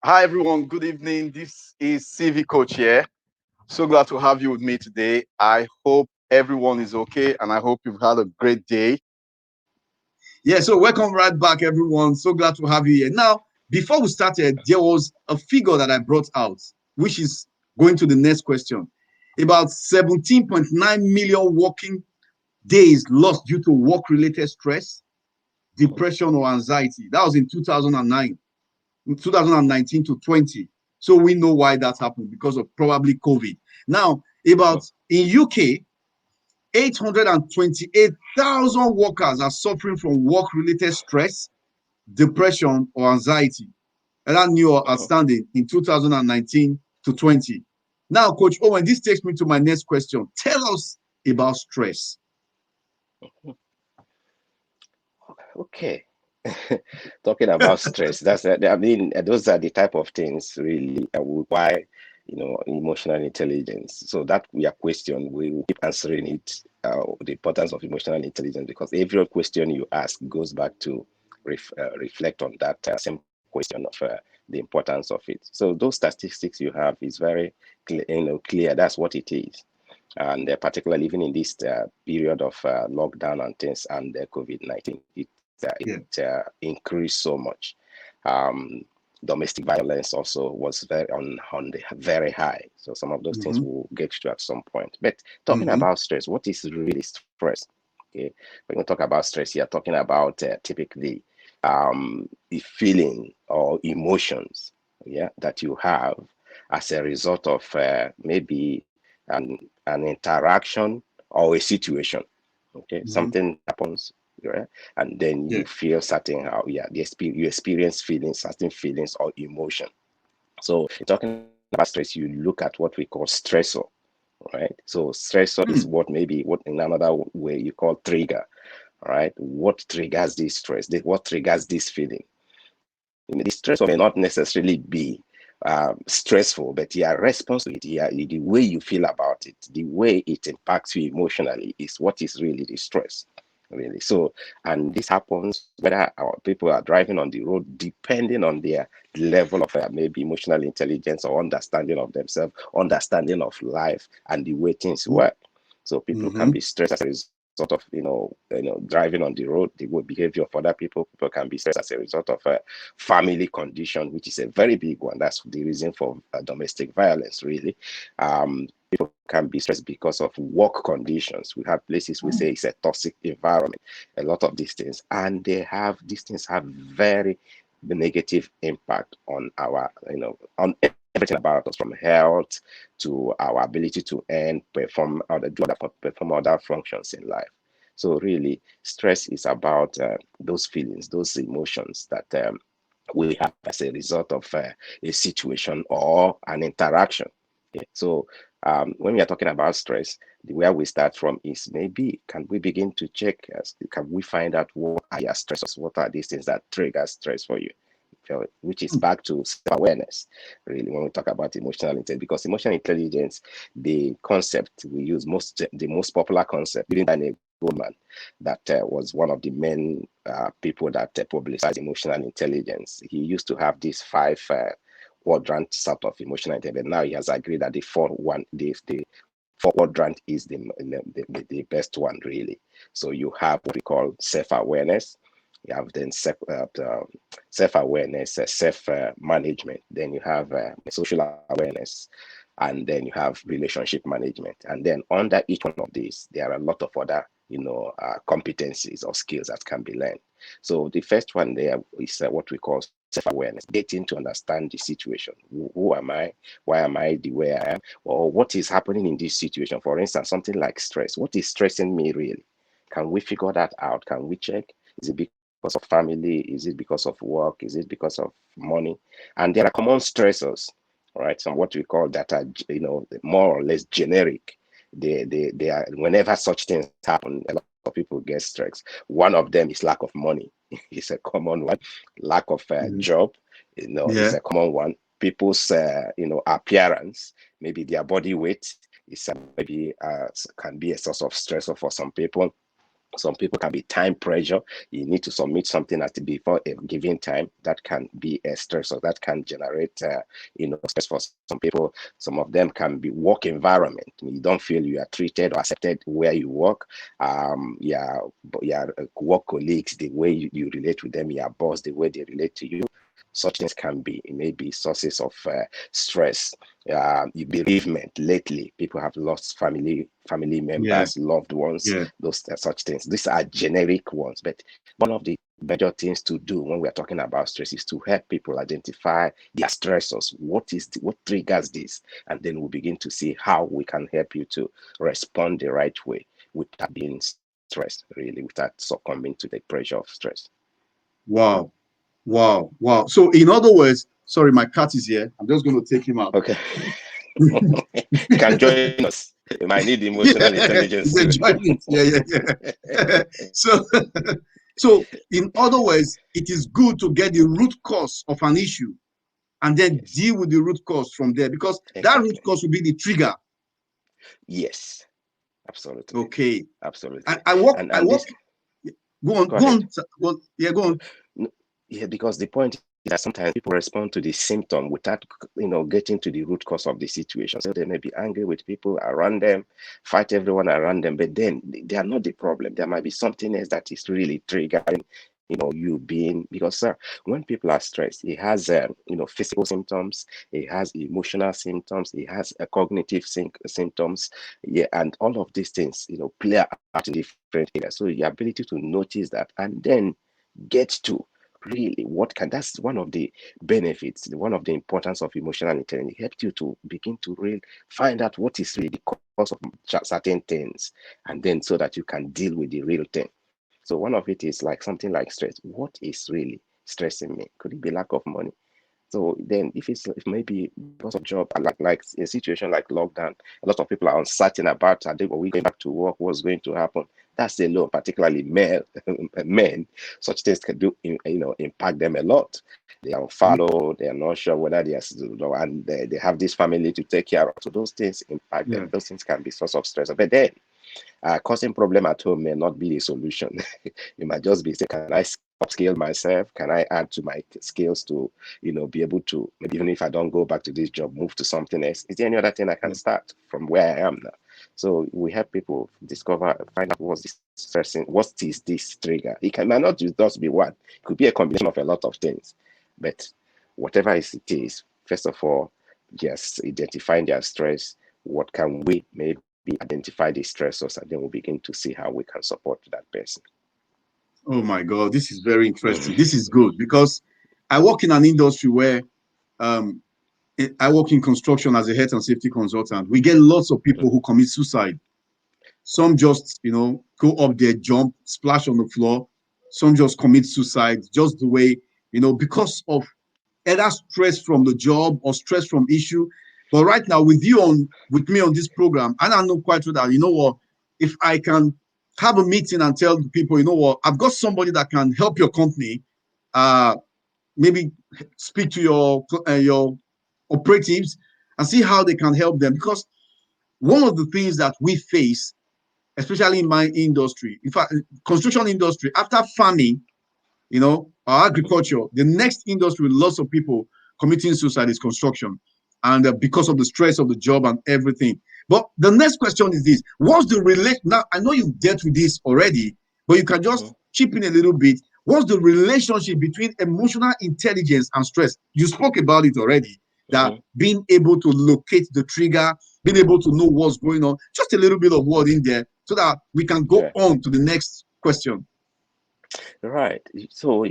Hi, everyone. Good evening. This is CV Coach here. So glad to have you with me today. I hope everyone is okay and I hope you've had a great day. Yeah, so welcome right back, everyone. So glad to have you here. Now, before we started, there was a figure that I brought out, which is going to the next question. About 17.9 million working days lost due to work-related stress, depression, or anxiety. That was in 2009, 2019 to 20. So we know why that happened because of probably COVID. Now, about in UK, 828,000 workers are suffering from work-related stress, depression, or anxiety. And that new or outstanding in 2019 to 20. Now, Coach Owen, this takes me to my next question. Tell us about stress. Okay. Talking about stress, those are the type of things really why, emotional intelligence. So that we are question, we will keep answering it, the importance of emotional intelligence, because every question you ask goes back to reflect on that same question of the importance of it. So those statistics you have is very clear. That's what it is. And particularly even in this period of lockdown and things and COVID-19, it increased so much. Um, Domestic violence also was very on the very high. So some of those things we'll get to at some point. But talking about stress, what is really stress? Okay, when we talk about stress, you're talking about typically the feeling or emotions, yeah, that you have as a result of maybe an interaction or a situation. Okay, something happens, right? And then you feel certain how, yeah, you experience feelings, certain feelings or emotion. So talking about stress, you look at what we call stressor, right? So stressor is what in another way you call trigger, right? What triggers this stress? What triggers this feeling? The stressor may not necessarily be stressful, but your response to it, the way you feel about it, the way it impacts you emotionally is what is really the stress, really. So, and this happens whether our people are driving on the road, depending on their level of maybe emotional intelligence or understanding of themselves, understanding of life, and the way things work. So people can be stressed as a result of driving on the road, the good behavior of other people. People can be stressed as a result of family condition, which is a very big one. That's the reason for domestic violence, really. People can be stressed because of work conditions. We have places we say it's a toxic environment, a lot of these things, and these things have very negative impact on our, on everything about us, from health to our ability to earn, perform other functions in life. So really, stress is about those feelings, those emotions that we have as a result of a situation or an interaction. Okay. So when we are talking about stress, the way we start from is maybe can we begin to check, can we find out what are your stressors? What are these things that trigger stress for you? Which is back to self-awareness, really, when we talk about emotional intelligence, because emotional intelligence, the concept we use the most popular concept during Daniel Goleman, that was one of the main people that publicized emotional intelligence. He used to have these five quadrant sort of emotional intelligence. Now he has agreed that the fourth one, the fourth quadrant is the best one, really. So you have what we call self-awareness. You have then self-awareness, self-management. Then you have social awareness, and then you have relationship management. And then under each one of these, there are a lot of other, competencies or skills that can be learned. So the first one there is what we call self-awareness, getting to understand the situation. Who am I? Why am I the way I am? Or what is happening in this situation? For instance, something like stress. What is stressing me really? Can we figure that out? Can we check? Is it because of family? Is it because of work? Is it because of money? And there are common stressors, right? Some what we call that are, more or less generic. They are, whenever such things happen, a lot of people get stressed. One of them is lack of money. It's a common one. Lack of job, is a common one. People's, appearance, maybe their body weight is maybe can be a source of stressor for some people. Some people can be time pressure. You need to submit something at before a given time. That can be a stress, or that can generate, stress for some people. Some of them can be work environment. You don't feel you are treated or accepted where you work. Work colleagues, the way you relate with them, your boss, the way they relate to you. Such things can be maybe sources of stress. Bereavement. Lately, people have lost family Yeah, members, loved ones, yeah. those such things. These are generic ones, but one of the major things to do when we're talking about stress is to help people identify their stressors. What triggers this, and then we'll begin to see how we can help you to respond the right way without being stressed, really, without succumbing to the pressure of stress. Wow, wow, wow. So, in other words, sorry, my cat is here. I'm just going to take him out. Okay. You can join us. You might need emotional Yeah, intelligence he's too. enjoying it. Yeah. So, so in other words, it is good to get the root cause of an issue and then Yes, deal with the root cause from there, because that root exactly. cause will be the trigger. Yes, absolutely, Okay. absolutely. I work. I And work. this, Go on. go Go ahead. on. Well, yeah. Go on. Yeah, because the point is that sometimes people respond to the symptom without, getting to the root cause of the situation. So they may be angry with people around them, fight everyone around them, but then they are not the problem. There might be something else that is really triggering, you being, because sir, when people are stressed, it has, physical symptoms, it has emotional symptoms, it has a cognitive symptoms, yeah, and all of these things, play out in different areas. So your ability to notice that and then get to really that's one of the benefits, one of the importance of emotional intelligence. It helps you to begin to really find out what is really the cause of certain things, and then so that you can deal with the real thing. So one of it is like something like stress. What is really stressing me? Could it be lack of money? So then, if maybe because of job, like a situation like lockdown, a lot of people are uncertain about, are we going back to work? What's going to happen? That's alone, particularly male men. Such things can impact them a lot. They are follow. They are not sure whether they are, and they have this family to take care of. So those things impact them. Yeah. Those things can be source of stress. But then, causing problem at home may not be the solution. It might just be, say, can I upskill myself? Can I add to my skills to, be able to, maybe even if I don't go back to this job, move to something else? Is there any other thing I can start from where I am now? So we help people find out what is this trigger. Might not just be one. It could be a combination of a lot of things. But whatever it is, first of all, just identifying their stress. What can we maybe identify the stressors, and then we'll begin to see how we can support that person. Oh my God, this is very interesting. Mm. This is good because I work in an industry where um, I work in construction as a health and safety consultant. We get lots of people who commit suicide. Some just, go up there, jump, splash on the floor. Some just commit suicide, just the way, because of either stress from the job or stress from issue. But right now, with me on this program, and I know quite well that, what, if I can have a meeting and tell the people, what, I've got somebody that can help your company, uh, maybe speak to your operatives and see how they can help them. Because one of the things that we face, especially in my industry, in fact, construction industry, after farming, or agriculture, the next industry with lots of people committing suicide is construction. And because of the stress of the job and everything. But the next question is this: what's the relation? Now, I know you've dealt with this already, but you can just chip in a little bit. What's the relationship between emotional intelligence and stress? You spoke about it already, that being able to locate the trigger, being able to know what's going on, just a little bit of word in there so that we can go Yeah. on to the next question. Right. So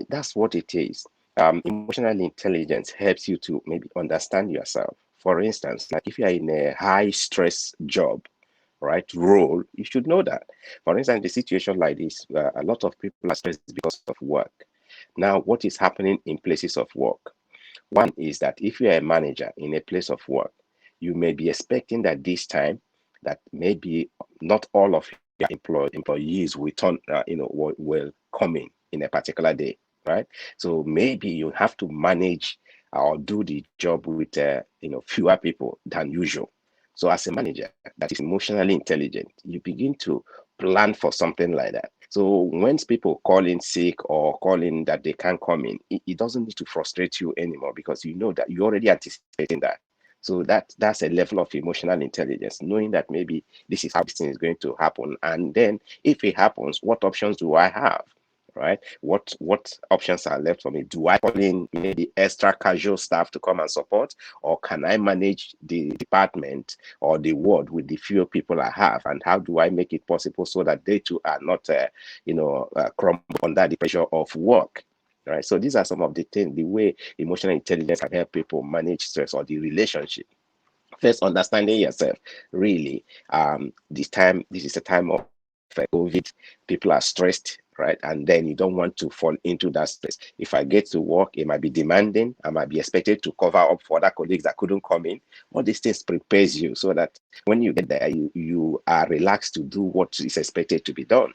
that's what it is. Emotional intelligence helps you to maybe understand yourself. For instance, like if you are in a high stress job, right, role, you should know that. For instance, the situation like this, a lot of people are stressed because of work. Now, what is happening in places of work? One is that if you are a manager in a place of work, you may be expecting that this time that maybe not all of your employees will will come in a particular day, right? So maybe you have to manage or do the job with fewer people than usual. So as a manager that is emotionally intelligent, you begin to plan for something like that. So when people call in sick or call in that they can't come in, it doesn't need to frustrate you anymore, because you know that you're already anticipating that. So that's a level of emotional intelligence, knowing that maybe this is how this thing is going to happen. And then if it happens, what options do I have? Right? What options are left for me? Do I call in maybe extra casual staff to come and support, or can I manage the department or the ward with the few people I have? And how do I make it possible so that they too are not, crumble under the pressure of work? Right. So these are some of the things, the way emotional intelligence can help people manage stress or the relationship. First, understanding yourself. Really, this is a time of COVID. People are stressed, right? And then you don't want to fall into that stress. If I get to work, it might be demanding. I might be expected to cover up for other colleagues that couldn't come in. All these things prepares you so that when you get there, you are relaxed to do what is expected to be done.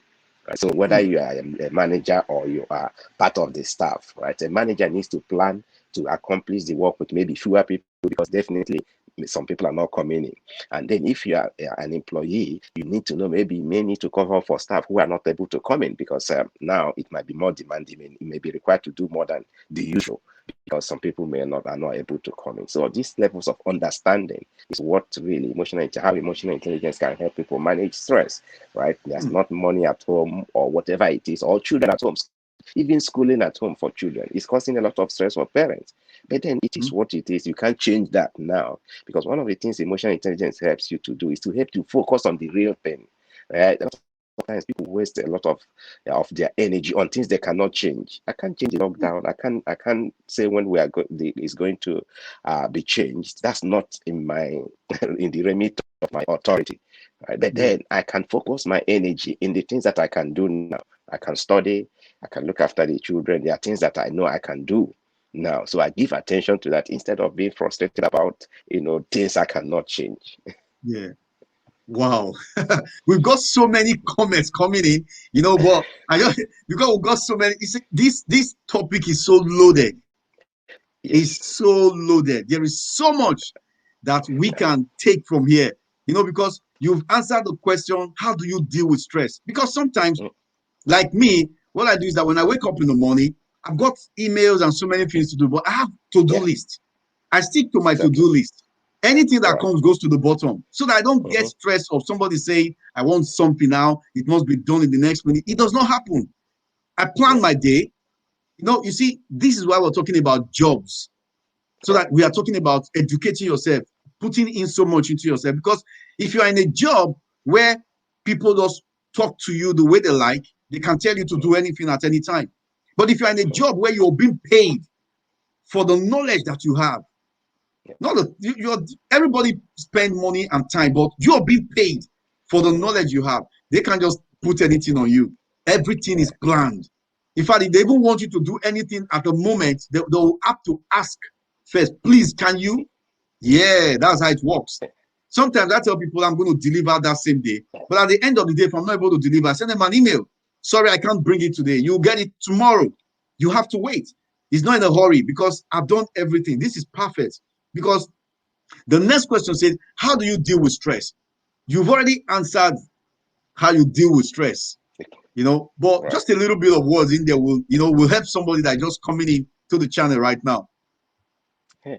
Right? So whether you are a manager or you are part of the staff, right? A manager needs to plan to accomplish the work with maybe fewer people, because definitely some people are not coming in. And then if you are an employee, you need to know, maybe you may need to cover for staff who are not able to come in, because now it might be more demanding. It may be required to do more than the usual, because some people are not able to come in. So these levels of understanding is what really how emotional intelligence can help people manage stress, right? There's not money at home or whatever it is, or children at home. Even schooling at home for children is causing a lot of stress for parents. But then it is what it is. You can't change that now, because one of the things emotional intelligence helps you to do is to help you focus on the real thing. Right? Sometimes people waste a lot of their energy on things they cannot change. I can't change the lockdown. I can't say when we are is going to be changed. That's not in my in the remit of my authority. Right? But then I can focus my energy in the things that I can do now. I can study. I can look after the children. There are things that I know I can do now. So I give attention to that instead of being frustrated about, things I cannot change. Yeah. Wow. We've got so many comments coming in, but because we've got so many, this topic is so loaded. Yes. It's so loaded. There is so much that we can take from here, because you've answered the question, how do you deal with stress? Because sometimes, like me, what I do is that when I wake up in the morning, I've got emails and so many things to do, but I have to-do Yeah, list. I stick to my exactly. to-do list. Anything that Right. comes goes to the bottom, so that I don't get stressed of somebody saying, I want something now, it must be done in the next minute. It does not happen. I plan Yeah. my day. You see, this is why we're talking about jobs, so Right. that we are talking about educating yourself, putting in so much into yourself. Because if you are in a job where people just talk to you the way they like, they can tell you to do anything at any time. But if you're in a job where you're being paid for the knowledge that you have, Yeah. not you're everybody spend money and time, but you're being paid for the knowledge you have. They can't just put anything on you. Everything is planned. In fact, if they even want you to do anything at the moment, they'll have to ask first, please, can you? Yeah, that's how it works. Sometimes I tell people I'm going to deliver that same day, but at the end of the day, if I'm not able to deliver, I send them an email. Sorry, I can't bring it today. You'll get it tomorrow. You have to wait. It's not in a hurry, because I've done everything. This is perfect. Because the next question says, how do you deal with stress? You've already answered how you deal with stress, but Right. just a little bit of words in there will help somebody that just coming in to the channel right now. Yeah.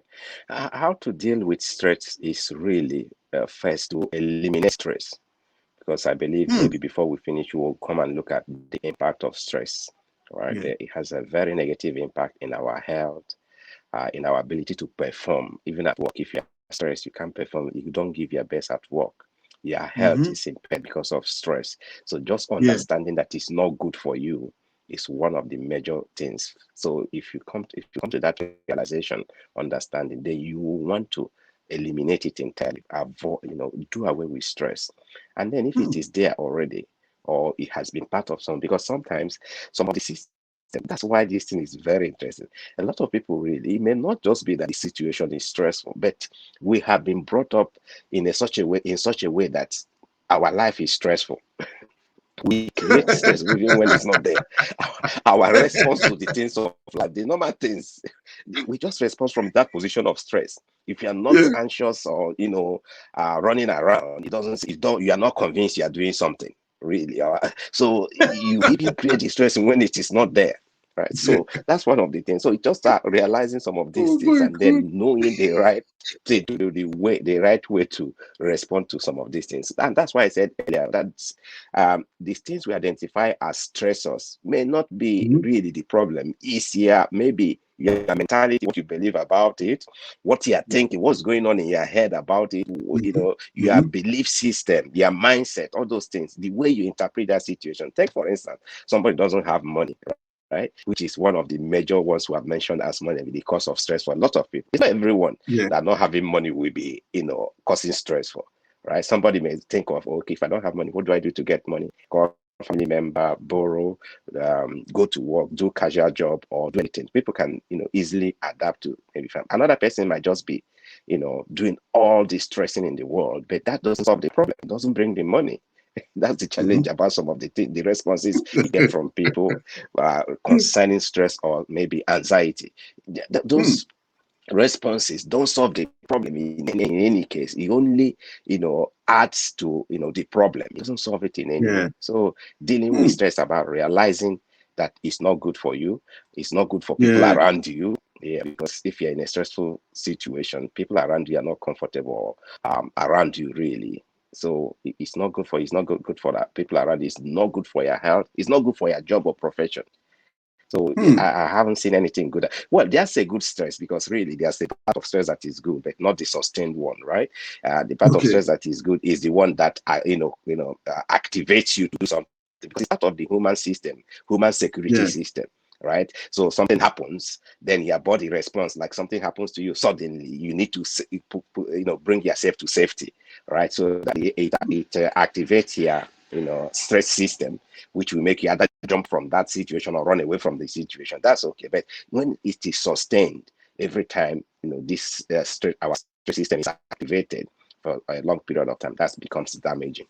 How to deal with stress is really first to eliminate stress, because I believe maybe before we finish, we will come and look at the impact of stress. Right, Yeah. it has a very negative impact in our health, in our ability to perform, even at work. If you're stressed, you can't perform. You don't give your best at work. Your health is impaired because of stress. So just Yeah. understanding that it's not good for you is one of the major things. So if you come to that realization, understanding, then you will want to eliminate it entirely. Avoid, do away with stress. And then if it is there already, or it has been part of some, because sometimes some of the systems, that's why this thing is very interesting. A lot of people really, it may not just be that the situation is stressful, but we have been brought up in such a way that our life is stressful. We create stress even when it's not there. Our response to the things of life, the normal things, we just respond from that position of stress. If you are not Yeah. anxious or running around, you are not convinced you are doing something. really. So you even create the stress when it is not there. Right. So that's one of the things. So you just start realizing some of these Oh things my and God. then knowing the right thing to do, the right way to respond to some of these things. And that's why I said earlier that these things we identify as stressors may not be Mhm. really the problem. It's maybe your mentality, what you believe about it, what you're thinking, what's going on in your head about it, your Mhm. belief system, your mindset, all those things, the way you interpret that situation. Take, for instance, somebody doesn't have money, right? Which is one of the major ones we have mentioned as money, the cause of stress for a lot of people. It's not everyone Yeah. that not having money will be, causing stress for, right? Somebody may think of, okay, if I don't have money, what do I do to get money? Call a family member, borrow, go to work, do casual job, or do anything. People can, easily adapt to maybe another person might just be, doing all the stressing in the world, but that doesn't solve the problem. It doesn't bring the money. That's the challenge Mhm. about some of the responses you get from people concerning stress or maybe anxiety. Those responses don't solve the problem in any case. It only, adds to, the problem. It doesn't solve it in any Yeah. way. So dealing with stress about realizing that it's not good for you, it's not good for people Yeah. around you. Yeah, because if you're in a stressful situation, people around you are not comfortable around you really. So it's not good for you. It's not good for that people around you. It's not good for your health. It's not good for your job or profession. So Hmm. I haven't seen anything good. Well, there's a good stress because really there's a part of stress that is good, but not the sustained one, right? The part of Okay. stress that is good is the one that activates you to do something because it's part of the human system, human security Yeah. system, right? So something happens, then your body responds. Like something happens to you suddenly, you need to bring yourself to safety, right? So that it activates your stress system, which will make you either jump from that situation or run away from the situation. That's okay. But when it is sustained every time, this our stress system is activated for a long period of time, that becomes damaging.